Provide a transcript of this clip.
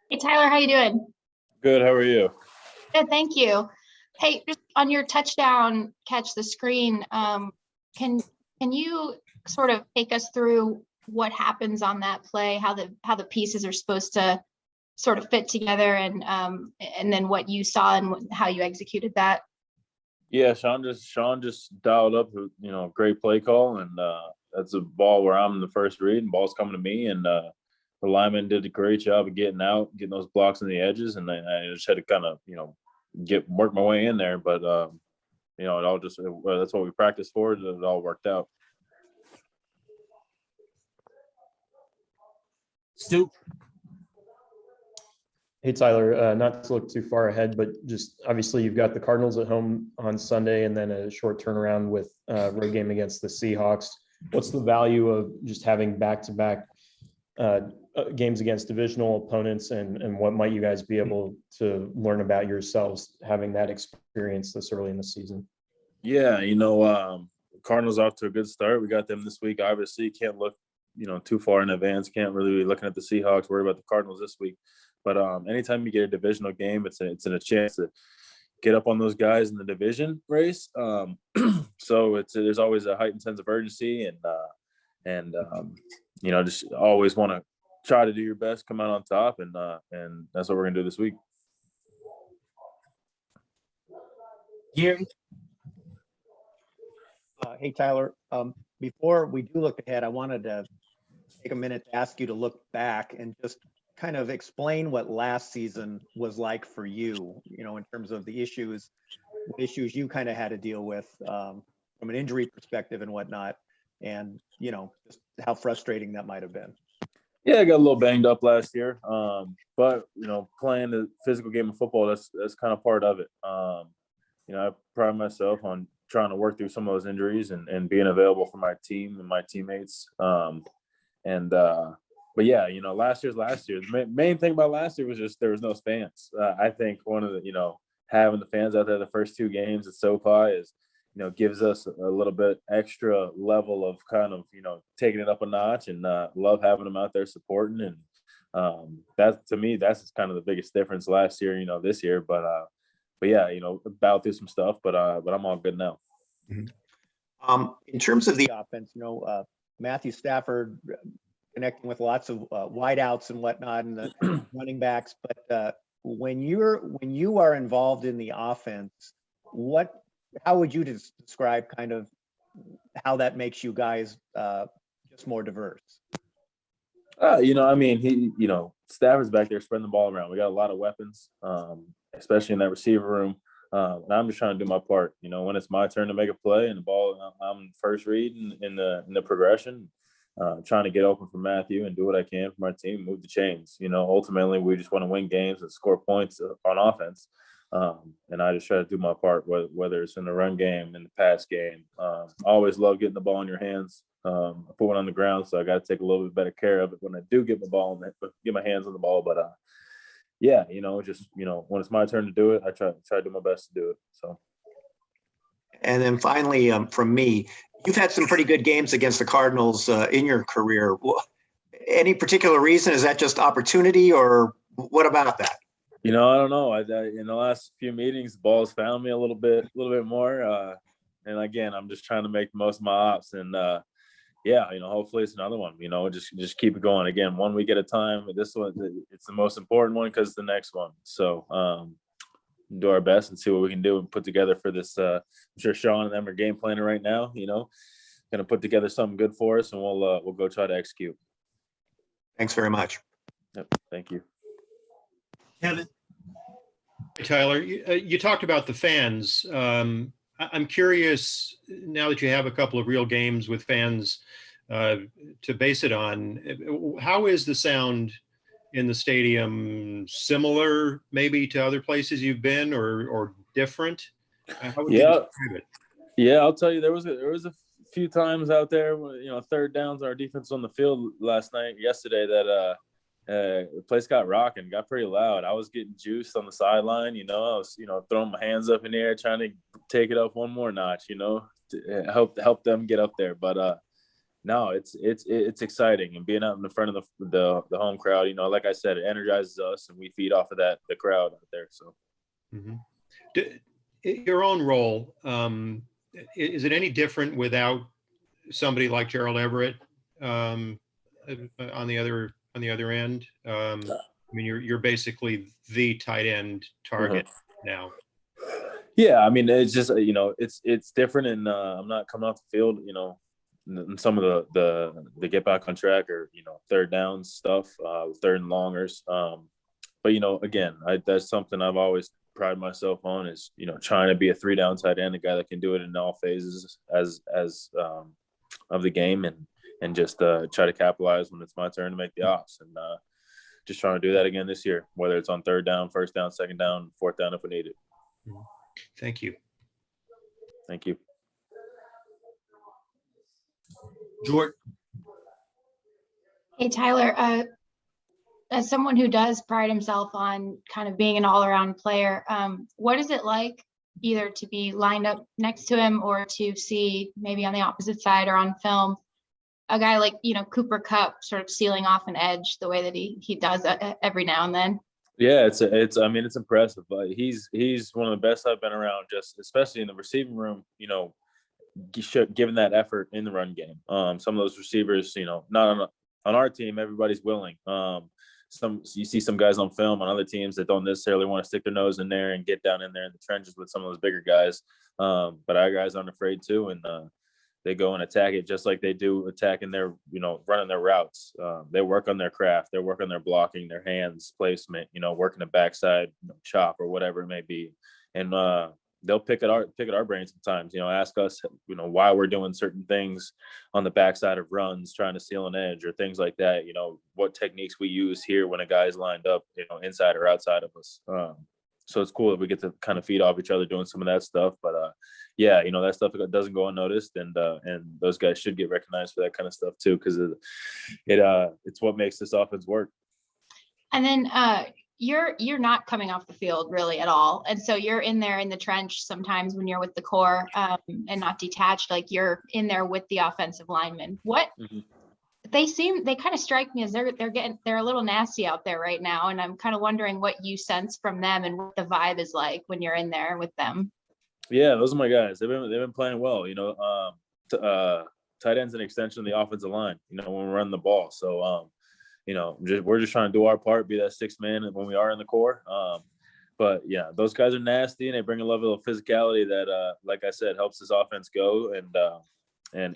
Hey Tyler, how you doing? Good. How are you? Good, thank you. Hey, just on your touchdown catch the screen, can can you sort of take us through what happens on that play, how the pieces are supposed to sort of fit together, and then what you saw and how you executed that? Yeah, Sean just dialed up a great play call, and that's a ball where I'm in the first read, and ball's coming to me, and the lineman did a great job of getting out, getting those blocks on the edges, and I just had to kind of get work my way in there, but it all just that's what we practiced for. It all worked out. Stu. Hey, Tyler, not to look too far ahead, but just obviously you've got the Cardinals at home on Sunday and then a short turnaround with road game against the Seahawks. What's the value of just having back-to-back games against divisional opponents, and what might you guys be able to learn about yourselves having that experience this early in the season? Yeah, Cardinals off to a good start. We got them this week. Obviously, can't look too far in advance. Can't really be looking at the Seahawks. Worry about the Cardinals this week. But anytime you get a divisional game, it's a chance to get up on those guys in the division race. So there's always a heightened sense of urgency, and just always want to try to do your best, come out on top, and that's what we're gonna do this week. Gary. Hey, Tyler, before we do look ahead, I wanted to take a minute to ask you to look back and just kind of explain what last season was like for you, in terms of the issues you kind of had to deal with from an injury perspective and whatnot, and, just how frustrating that might have been. Yeah, I got a little banged up last year, but playing the physical game of football, that's kind of part of it. I pride myself on trying to work through some of those injuries and being available for my team and my teammates. But yeah, last year. The main thing about last year was just there was no fans. I think one of the having the fans out there the first two games at SoFi is gives us a little bit extra level of kind of taking it up a notch, and love having them out there supporting, and that to me that's kind of the biggest difference last year this year. But yeah, battled through some stuff, but I'm all good now. In terms of the offense, Matthew Stafford connecting with lots of wideouts and whatnot, and the running backs. But when you are involved in the offense, how would you describe kind of how that makes you guys just more diverse? Stafford's back there spreading the ball around. We got a lot of weapons, especially in that receiver room. And I'm just trying to do my part. When it's my turn to make a play and the ball, I'm first read in the progression. Trying to get open for Matthew and do what I can for my team, move the chains. Ultimately, we just want to win games and score points on offense. And I just try to do my part, whether it's in the run game, in the pass game. I always love getting the ball in your hands. I put one on the ground, so I got to take a little bit better care of it when I do get my ball and get my hands on the ball. But yeah, when it's my turn to do it, I try to do my best to do it. So. And then finally, from me, you've had some pretty good games against the Cardinals in your career. Any particular reason? Is that just opportunity, or what about that? I don't know. In the last few meetings, the ball's found me a little bit more. And again, I'm just trying to make the most of my ops. And yeah, hopefully it's another one. Just keep it going. Again, 1 week at a time. This one, it's the most important one because it's the next one. So do our best and see what we can do and put together for this. I'm sure Sean and them are game planning right now. Going to put together something good for us, and we'll go try to execute. Thanks very much. Yep, thank you. Kevin. Hey, Tyler, you talked about the fans. I'm curious, now that you have a couple of real games with fans to base it on, how is the sound in the stadium? Similar maybe to other places you've been, or different? How would you describe it? Yeah, I'll tell you, there was a few times out there, third downs, our defense on the field yesterday that the place got rocking, got pretty loud. I was getting juiced on the sideline, I was, throwing my hands up in the air, trying to take it up one more notch, to help them get up there. But no, it's exciting, and being out in the front of the home crowd, like I said, it energizes us, and we feed off of the crowd out there. So, Your own role, is it any different without somebody like Gerald Everett on the other end? I mean, you're basically the tight end target now. Yeah, I mean, it's just it's different, and I'm not coming off the field, in some of the get back on track or third down stuff, third and longers. But again, that's something I've always prided myself on is trying to be a 3-down tight end, a guy that can do it in all phases as of the game, and just try to capitalize when it's my turn to make the ops, and just trying to do that again this year, whether it's on third down, first down, second down, fourth down if we need it. Thank you. Thank you. Jordan. Hey, Tyler, as someone who does pride himself on kind of being an all-around player, what is it like either to be lined up next to him or to see maybe on the opposite side or on film a guy like, Cooper Kupp sort of sealing off an edge the way that he does every now and then? Yeah, it's impressive. But he's one of the best I've been around, just especially in the receiving room, given that effort in the run game. Some of those receivers, not on our team, everybody's willing. You see some guys on film on other teams that don't necessarily want to stick their nose in there and get down in there in the trenches with some of those bigger guys. But our guys aren't afraid to, and they go and attack it just like they do attacking their, running their routes. They work on their craft. They work on their blocking, their hands placement, working the backside chop or whatever it may be. And they'll pick at our brains sometimes, ask us, why we're doing certain things on the backside of runs, trying to seal an edge or things like that. What techniques we use here when a guy's lined up, inside or outside of us. So it's cool that we get to kind of feed off each other doing some of that stuff. But yeah, that stuff doesn't go unnoticed, and those guys should get recognized for that kind of stuff too, because it's what makes this offense work. And then you're not coming off the field really at all, and so you're in there in the trench sometimes when you're with the core and not detached, like you're in there with the offensive linemen. What they kind of strike me as they're a little nasty out there right now, and I'm kind of wondering what you sense from them and what the vibe is like when you're in there with them. Yeah, those are my guys. They've been playing well. Tight end's an extension of the offensive line. When we run the ball, so we're just trying to do our part, be that sixth man when we are in the core. But yeah, those guys are nasty, and they bring a level of physicality that, like I said, helps this offense go and